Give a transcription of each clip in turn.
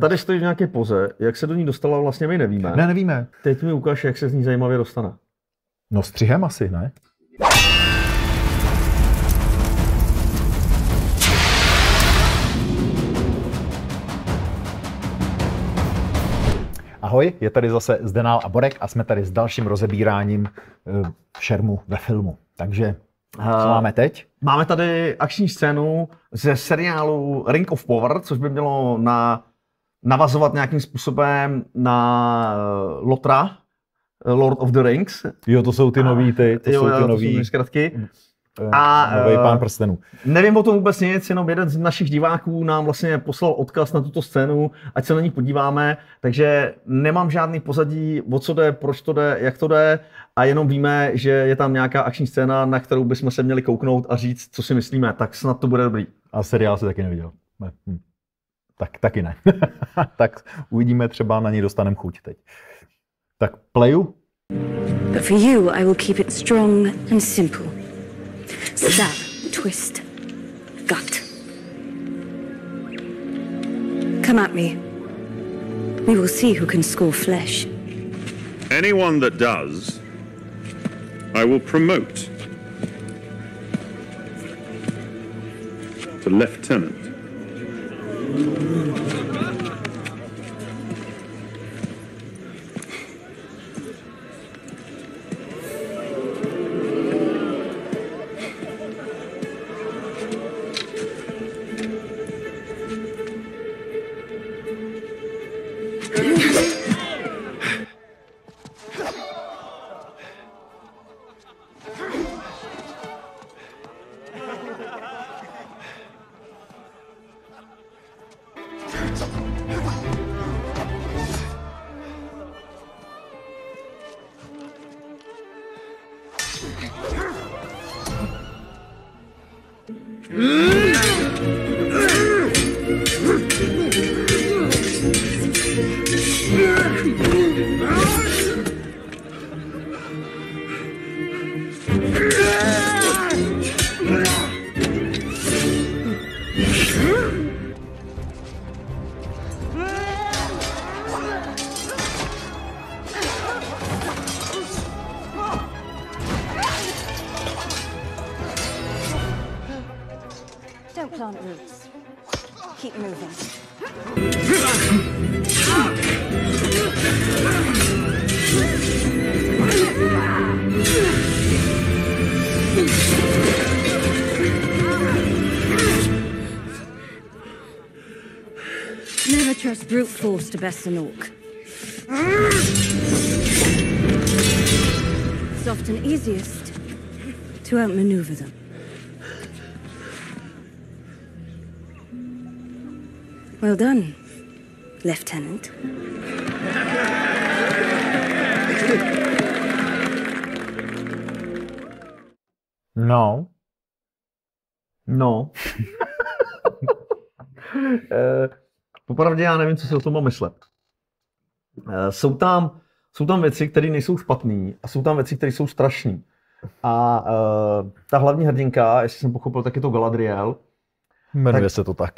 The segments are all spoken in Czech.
Tady stojí v nějaké poze, jak se do ní dostala, vlastně my nevíme. Ne, nevíme. Teď mi ukáž, jak se z ní zajímavě dostane. No střihem asi, ne? Ahoj, je tady zase Zdenál a Borek a jsme tady s dalším rozebíráním šermu ve filmu. Takže, co máme teď? Máme tady akční scénu ze seriálu Ring of Power, což by mělo navazovat nějakým způsobem na Lotra, Lord of the Rings. Jo, to jsou ty nový nový zkratky. A nový Pán prstenů. Nevím o tom vůbec nic, jenom jeden z našich diváků nám vlastně poslal odkaz na tuto scénu, ať se na ní podíváme, takže nemám žádný pozadí, o co jde, proč to jde, jak to jde, a jenom víme, že je tam nějaká akční scéna, na kterou bychom se měli kouknout a říct, co si myslíme, tak snad to bude dobrý. A seriál si taky neviděl. Ne. Tak taky ne. Tak uvidíme, třeba na něj dostaneme chuť teď. Tak playu. But for you, I will keep it strong and simple. Stab, twist, gut. Come at me. We will see who can score flesh. Anyone that does, I will promote to lieutenant. Don't plant roots. Keep moving. Never trust brute force to best an orc. It's often easiest to outmaneuver them. Well done, Lieutenant. No. Popravdě já nevím, co si o tom mám myslet. Jsou tam věci, které nejsou špatné, a jsou tam věci, které jsou strašné. A ta hlavní hrdinka, jestli jsem pochopil, tak je to Galadriel. Jmenuje se to tak,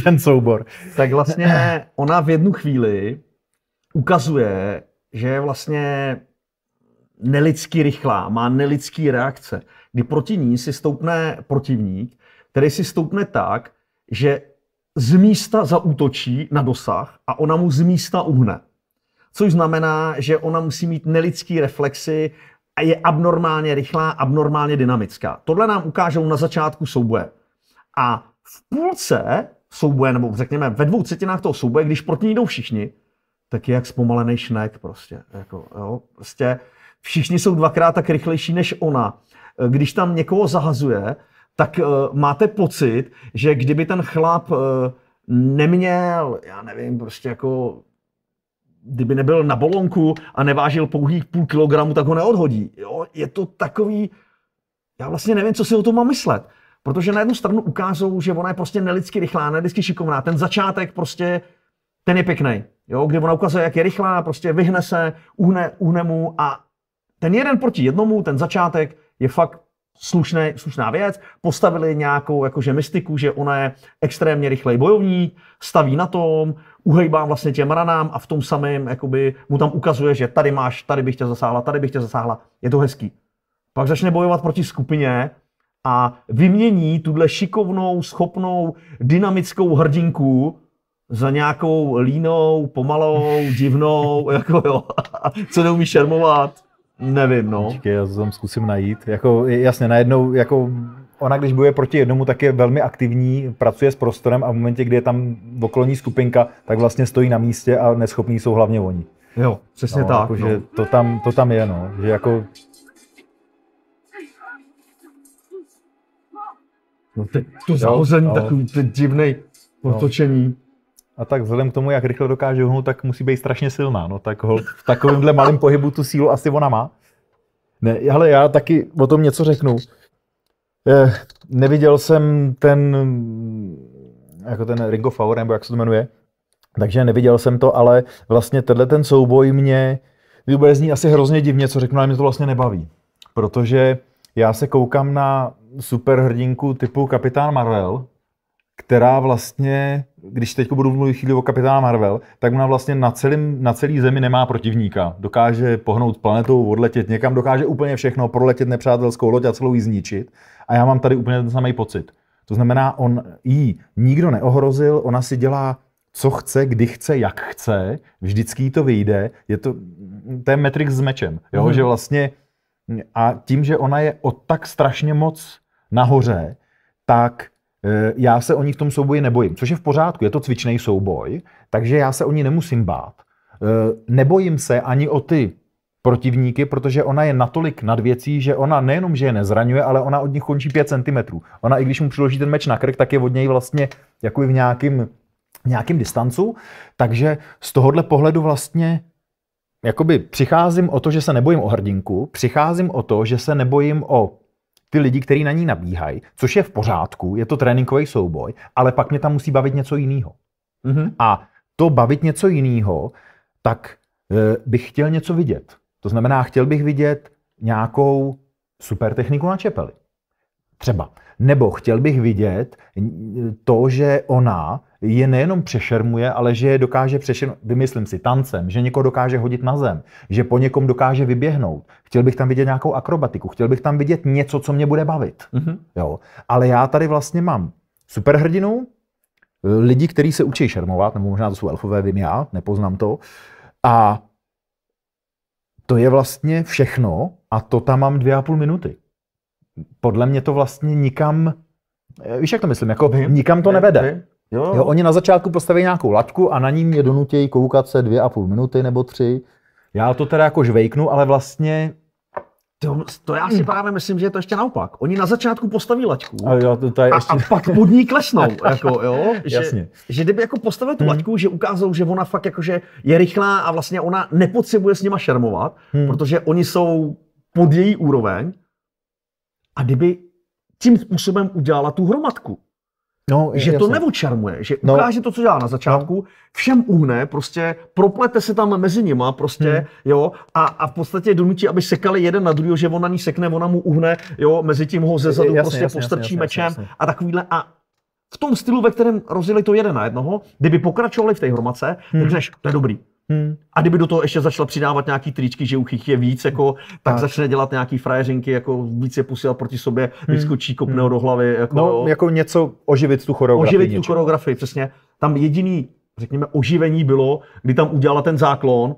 ten soubor. Tak vlastně ona v jednu chvíli ukazuje, že je vlastně nelidsky rychlá, má nelidský reakce, kdy proti ní si stoupne protivník, který si stoupne tak, že z místa zaútočí na dosah a ona mu z místa uhne. Což znamená, že ona musí mít nelidský reflexy a je abnormálně rychlá, abnormálně dynamická. Tohle nám ukážou na začátku souboje. A v půlce souboje, nebo řekněme ve 2/3 toho souboje, když proti ní jdou všichni, tak je jak zpomalený šnek prostě. Prostě všichni jsou dvakrát tak rychlejší než ona. Když tam někoho zahazuje, tak máte pocit, že kdyby ten chlap neměl, já nevím, prostě jako kdyby nebyl na bolonku a nevážil pouhých 0,5 kilogramu, tak ho neodhodí. Jo? Je to takový, já vlastně nevím, co si o tom mám myslet. Protože na jednu stranu ukážou, že ona je prostě nelidsky rychlá, nelidsky šikovná. Ten začátek prostě, ten je pěkný. Jo? Kdy ona ukazuje, jak je rychlá, prostě vyhne se, uhne mu, a ten jeden proti jednomu, ten začátek je fakt slušná věc, postavili nějakou jakože mystiku, že ona je extrémně rychlej bojovník, staví na tom, uhejbá vlastně těm ranám a v tom samém jakoby, mu tam ukazuje, že tady máš, tady bych tě zasáhla, je to hezký. Pak začne bojovat proti skupině a vymění tuhle šikovnou, schopnou, dynamickou hrdinku za nějakou línou, pomalou, divnou, jako jo, co neumí šermovat, nevím, no. Počkej, já to tam zkusím najít. Jako, jasně, najednou, jako ona, když bojuje proti jednomu, tak je velmi aktivní, pracuje s prostorem a v momentě, kdy je tam okolní skupinka, tak vlastně stojí na místě a neschopní jsou hlavně oni. Jo, přesně no, tak. Jako, no. že to tam je, no, že jako... No, to zahození, takový divnej otočení. A tak vzhledem k tomu, jak rychle dokáže hnout, tak musí být strašně silná. No tak v takovémhle malém pohybu tu sílu asi ona má. Ne, ale já taky o tom něco řeknu. Neviděl jsem ten Ring of Power, nebo jak se to jmenuje, takže neviděl jsem to, ale vlastně ten souboj mě bude znít asi hrozně divně, co řeknu, ale mě to vlastně nebaví. Protože já se koukám na superhrdinku typu Kapitán Marvel, která vlastně, když teď budu mluvit chvíli o Kapitána Marvel, tak ona vlastně na celý zemi nemá protivníka. Dokáže pohnout planetou, odletět někam, dokáže úplně všechno, proletět nepřátelskou loď a celou jí zničit. A já mám tady úplně ten samý pocit. To znamená, on jí nikdo neohrozil, ona si dělá, co chce, kdy chce, jak chce, vždycky jí to vyjde. To je Matrix s mečem, jo? Že vlastně a tím, že ona je o tak strašně moc nahoře, tak já se o ní v tom souboji nebojím, což je v pořádku, je to cvičný souboj, takže já se o ní nemusím bát. Nebojím se ani o ty protivníky, protože ona je natolik nad věcí, že ona nejenom, že je nezraňuje, ale ona od nich končí 5 cm. Ona, i když mu přiloží ten meč na krk, tak je od něj vlastně jako v nějakým distancu, takže z tohohle pohledu vlastně jakoby přicházím o to, že se nebojím o hrdinku, přicházím o to, že se nebojím o ty lidi, kteří na ní nabíhají, což je v pořádku, je to tréninkový souboj, ale pak mě tam musí bavit něco jiného. Mm-hmm. A to bavit něco jiného, tak bych chtěl něco vidět. To znamená, chtěl bych vidět nějakou super techniku na čepeli. Třeba. Nebo chtěl bych vidět to, že ona je nejenom přešermuje, ale že je dokáže vymyslím si, tancem, že někoho dokáže hodit na zem, že po někom dokáže vyběhnout. Chtěl bych tam vidět nějakou akrobatiku, chtěl bych tam vidět něco, co mě bude bavit. Mm-hmm. Jo. Ale já tady vlastně mám superhrdinu, lidi, kteří se učí šermovat, nebo možná to jsou elfové, vím já, nepoznám to. A to je vlastně všechno a to tam mám 2,5 minuty. Podle mě to vlastně nikam, víš, jak to myslím, jako nikam to nevede. Jo, oni na začátku postaví nějakou laťku a na ní mě donutějí koukat se 2,5 minuty nebo 3. Já to teda jako žvejknu, ale vlastně... To já si právě myslím, že je to ještě naopak. Oni na začátku postaví laťku a pak pod ní klesnou. Jako, jo? Jasně. Že kdyby jako postavil tu laťku, že ukázal, že ona fakt jakože je rychlá a vlastně ona nepotřebuje s nima šermovat, protože oni jsou pod její úroveň. A kdyby tím způsobem udělala tu hromadku, že to neočarmuje, že ukáže to, co dělá na začátku, všem uhne, prostě proplete se tam mezi nima, prostě, jo, a v podstatě donutí, aby sekali jeden na druhého, že on na ní sekne, ona mu uhne, jo, mezi tím ho zezadu prostě postrčí mečem a takovýhle. A v tom stylu, ve kterém rozjeli to jeden na jednoho, kdyby pokračovali v té hromadce, tak řekneš, to je dobrý. A kdyby do toho ještě začala přidávat nějaký tričky, že uchych je víc, jako, tak začne dělat nějaký frajeřinky, jako víc je posílat proti sobě, vyskočí, kopne ho do hlavy. Jako něco oživit tu choreografii. Oživit tu choreografii, přesně. Tam jediný, řekněme, oživení bylo, kdy tam udělala ten záklon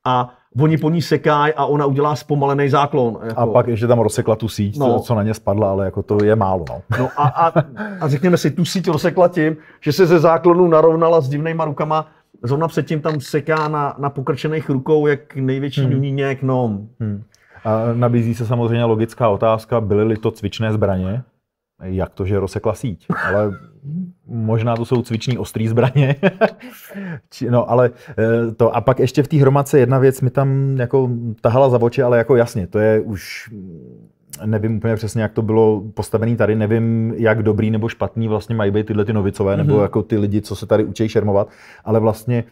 a oni po ní sekají a ona udělá zpomalený záklon. Jako. A pak ještě tam rozsekla tu síť, co na ně spadla, ale jako to je málo. No a řekněme si, tu síť rozsekla tím, že se ze záklonu narovnala s divnýma rukama. Zrovna předtím tam seká na pokrčených rukou, jak největší ňuníněk, no. A nabízí se samozřejmě logická otázka, byly-li to cvičné zbraně, jak to, že rozsekla síť. Ale možná to jsou cviční ostrý zbraně. No, ale to. A pak ještě v té hromadce jedna věc mi tam jako tahala za oči, ale jako jasně, to je už... Nevím úplně přesně, jak to bylo postavené tady, nevím, jak dobrý nebo špatný vlastně mají být tyhle ty novicové, nebo jako ty lidi, co se tady učí šermovat, ale vlastně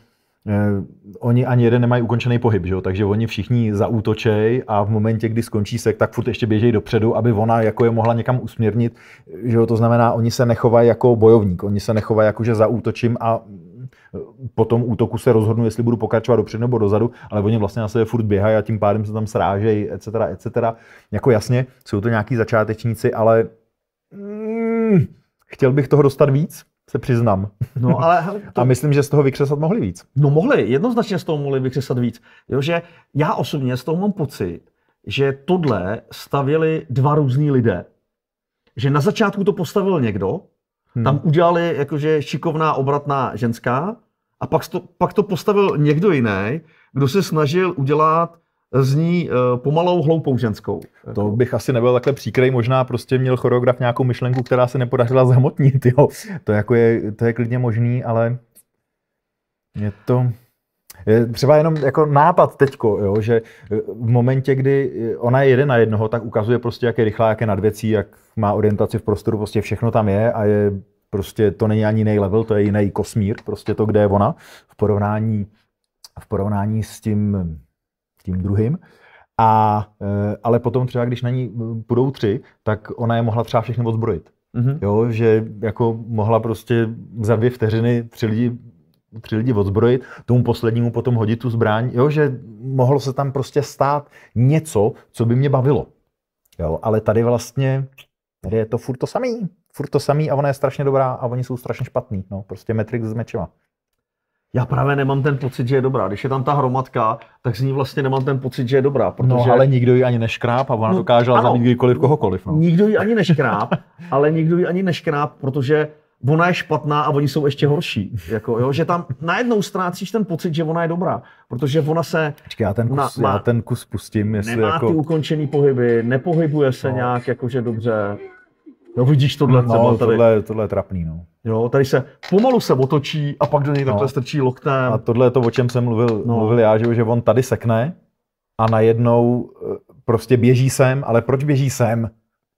Oni ani jeden nemají ukončený pohyb, že jo? Takže oni všichni zaútočej a v momentě, kdy skončí sek, tak furt ještě běžejí dopředu, aby ona jako je mohla někam usměrnit. Že jo? To znamená, oni se nechovají jako bojovník, oni se nechovají jako, že zaútočím a po tom útoku se rozhodnu, jestli budu pokračovat dopředu nebo dozadu, ale oni vlastně na sebe furt běhají a tím pádem se tam srážejí, etc. Jako jasně, jsou to nějaký začátečníci, ale chtěl bych toho dostat víc, se přiznám. No, ale hele, A myslím, že z toho vykřesat mohli víc. No mohli, jednoznačně z toho mohli vykřesat víc. Jo, že já osobně z toho mám pocit, že tohle stavěli dva různý lidé. Že na začátku to postavil někdo, tam udělali jakože šikovná obratná ženská a pak to postavil někdo jiný, kdo se snažil udělat z ní pomalou hloupou ženskou. To bych asi nebyl takhle příkrej, možná prostě měl choreograf nějakou myšlenku, která se nepodařila zhmotnit. Jo. To je klidně možný, ale je třeba jenom jako nápad teďko, jo, že v momentě, kdy ona je 1 na 1, tak ukazuje prostě, jak je rychlá, jak je nad věcí, jak má orientaci v prostoru, prostě všechno tam je a je prostě, to není ani jiný level, to je jiný kosmír, prostě to, kde je ona v porovnání s tím druhým. Ale potom třeba, když na ní půjdou 3, tak ona je mohla třeba všechny odzbrojit. Jo, že jako mohla prostě za 2 vteřiny 3 lidi odzbrojit, tomu poslednímu potom hodit tu zbraň, jo, že mohlo se tam prostě stát něco, co by mě bavilo. Jo, ale tady vlastně je to furt to samý a ona je strašně dobrá a oni jsou strašně špatný. No, prostě Matrix s mečema. Já právě nemám ten pocit, že je dobrá. Když je tam ta hromadka, tak z ní vlastně nemám ten pocit, že je dobrá. Protože... No, ale nikdo ji ani neškráp a ona dokážela zabít kdykoliv kohokoliv. No. Nikdo ji ani neškráp, protože ona je špatná a oni jsou ještě horší. Jako, jo, že tam najednou ztrácíš ten pocit, že ona je dobrá. Protože ona se... Počkej, já ten kus pustím, jestli nemá jako... ty ukončený pohyby, nepohybuje se nějak jakože dobře. No vidíš tohle třeba tady. Tohle je trapný, no. Jo, tady se pomalu se otočí a pak do něj takhle strčí loktem. A tohle je to, o čem jsem mluvil já, že on tady sekne a najednou prostě běží sem, ale proč běží sem?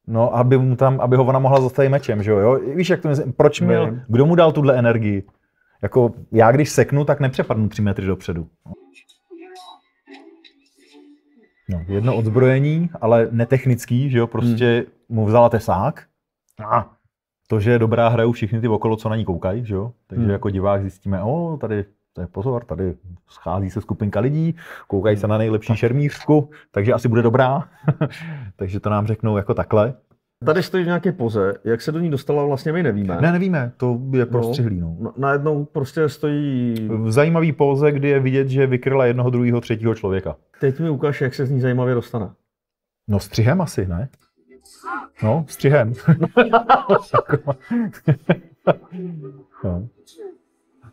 No, aby ho ona mohla zastavit mečem, že jo? Víš, jak to myslím? Kdo mu dal tuhle energii? Jako já, když seknu, tak nepřepadnu 3 metry dopředu. No, jedno odzbrojení, ale netechnický, že jo? Prostě mu vzala tesák. A to, že je dobrá, hrajou všichni ty okolo, co na ní koukají, že jo? Takže jako divák zjistíme, tady to je pozor, tady schází se skupinka lidí, koukají se na nejlepší šermířku, takže asi bude dobrá. Takže to nám řeknou jako takhle. Tady stojí v nějaké poze, jak se do ní dostala, vlastně my nevíme. Ne, nevíme, to je prostřihlý. No. Najednou prostě stojí... V zajímavý póze, kdy je vidět, že vykryla jednoho, druhého, třetího člověka. Teď mi ukáž, jak se z ní zajímavě dostane. No střihem asi, ne? No, střihem. No.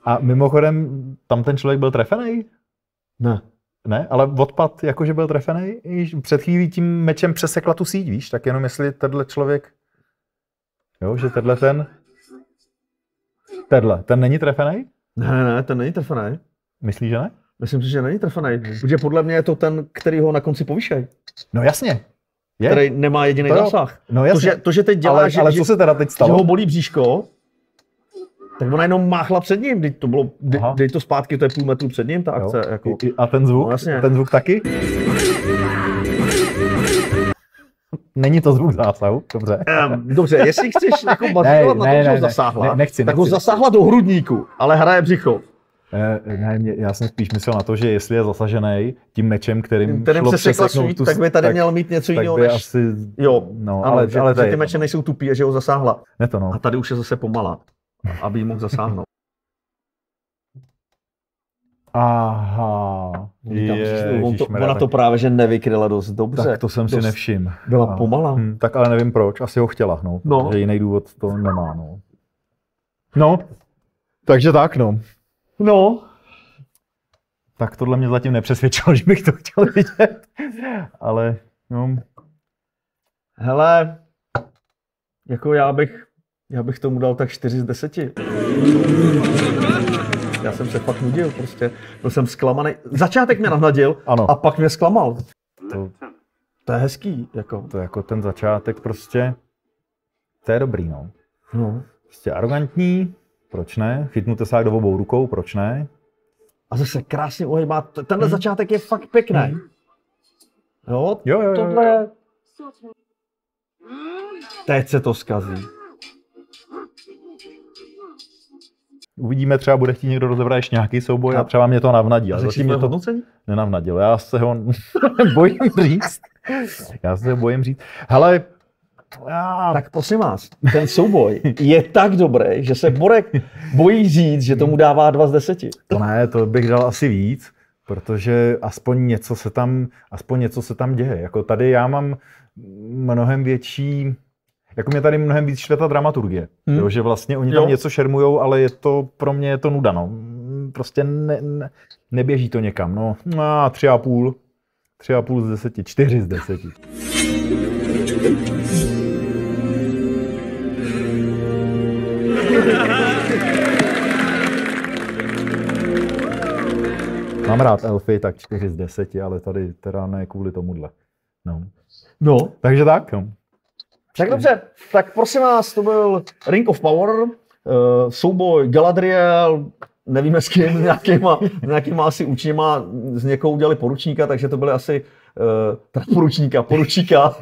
A mimochodem, tam ten člověk byl trefený? Ne. Ne, ale odpad jakože byl trefený. Před chvílí tím mečem přesekla tu síť, víš? Tak jenom jestli tenhle člověk... Jo, že ten není trefený? Ne, ten není trefený. Myslíš, že ne? Myslím si, že není trefený. Protože podle mě je to ten, který ho na konci povýšej. No jasně. Je. Který nemá jediný zásah. No jasně. To, že teď dělá, ale co se teda teď stalo? Že ho bolí bříško, tak ona jenom máchla před ním. Dej to zpátky, to je půl metru před ním, ta akce. Jako... A ten zvuk? No, ten zvuk taky? Není to zvuk zásahu, dobře. Dobře, jestli chceš jako bazírovat na tom, že ho zasáhla, tak ho zasáhla do hrudníku, ale hraje břicho. Ne, já jsem spíš myslel na to, že jestli je zasažený tím mečem, kterým šlo přeseknout tu... tak by tady měl mít něco jiného než... Asi... Jo, no, ale že ty meče nejsou tupý a že ho zasáhla. Ne to, no. A tady už je zase pomalá, aby jí mohl zasáhnout. Aha. Ona to právě že nevykryla dost dobře. Tak to jsem si nevšiml. Byla pomalá. Tak ale nevím proč, asi ho chtěla, no. Protože jiný důvod to nemá, no. No, takže tak, no. No. Tak tohle mě zatím nepřesvědčilo, že bych to chtěl vidět. Ale, no. Hele, jako já bych tomu dal tak 4 z 10. Já jsem se fakt nudil, prostě. Byl jsem zklamaný. Začátek mě nahladil a pak mě zklamal. To je hezký, jako. To jako ten začátek prostě, to je dobrý, no. No. Prostě arrogantní, proč ne? Chytnu tesák do obou rukou, proč ne? A zase krásně ohýbá. Tenhle začátek je fakt pěkný. Jo, tohle... Teď se to zkazí. Uvidíme, třeba bude chtít někdo rozebrat ještě nějaký souboj a třeba mě to navnadí. A řekni mě to hodnocení? Nenavnadil, já se ho bojím říct. Hele, tak prosím vás, ten souboj je tak dobrý, že se Borek bojí říct, že tomu dává 2 z 10. To ne, to bych dal asi víc, protože aspoň něco se tam děje. Jako tady já mám mnohem větší, jako mě tady mnohem víc šle ta dramaturgie. Jo, že vlastně oni tam něco šermujou, ale je to, pro mě je to nuda, no. Prostě neběží to někam, no. 3,5. 3,5 z 10, 4 z 10. Mám rád elfy, tak 4 z 10, ale tady teda ne kvůli tomuhle. No. Takže tak. No. Tak dobře, tak prosím vás, to byl Ring of Power, souboj Galadriel, nevíme s kým, nějakýma asi učněma, z někoho udělali poručníka, takže to byly asi poručíka,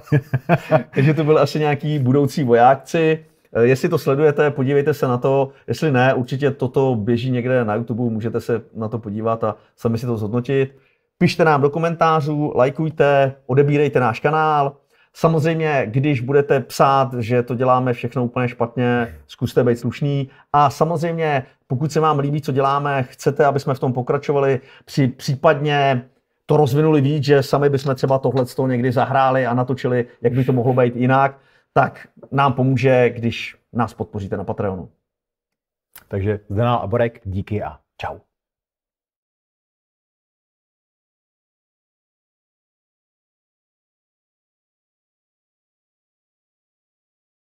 takže to byly asi nějaký budoucí vojákci. Jestli to sledujete, podívejte se na to, jestli ne, určitě toto běží někde na YouTube, můžete se na to podívat a sami si to zhodnotit. Pište nám do komentářů, lajkujte, odebírejte náš kanál. Samozřejmě, když budete psát, že to děláme všechno úplně špatně, zkuste být slušný. A samozřejmě, pokud se vám líbí, co děláme, chcete, aby jsme v tom pokračovali, případně to rozvinuli víc, že sami bychom třeba tohleto někdy zahráli a natočili, jak by to mohlo být jinak, tak nám pomůže, když nás podpoříte na Patreonu. Takže Zdeněk a Borek, díky a čau.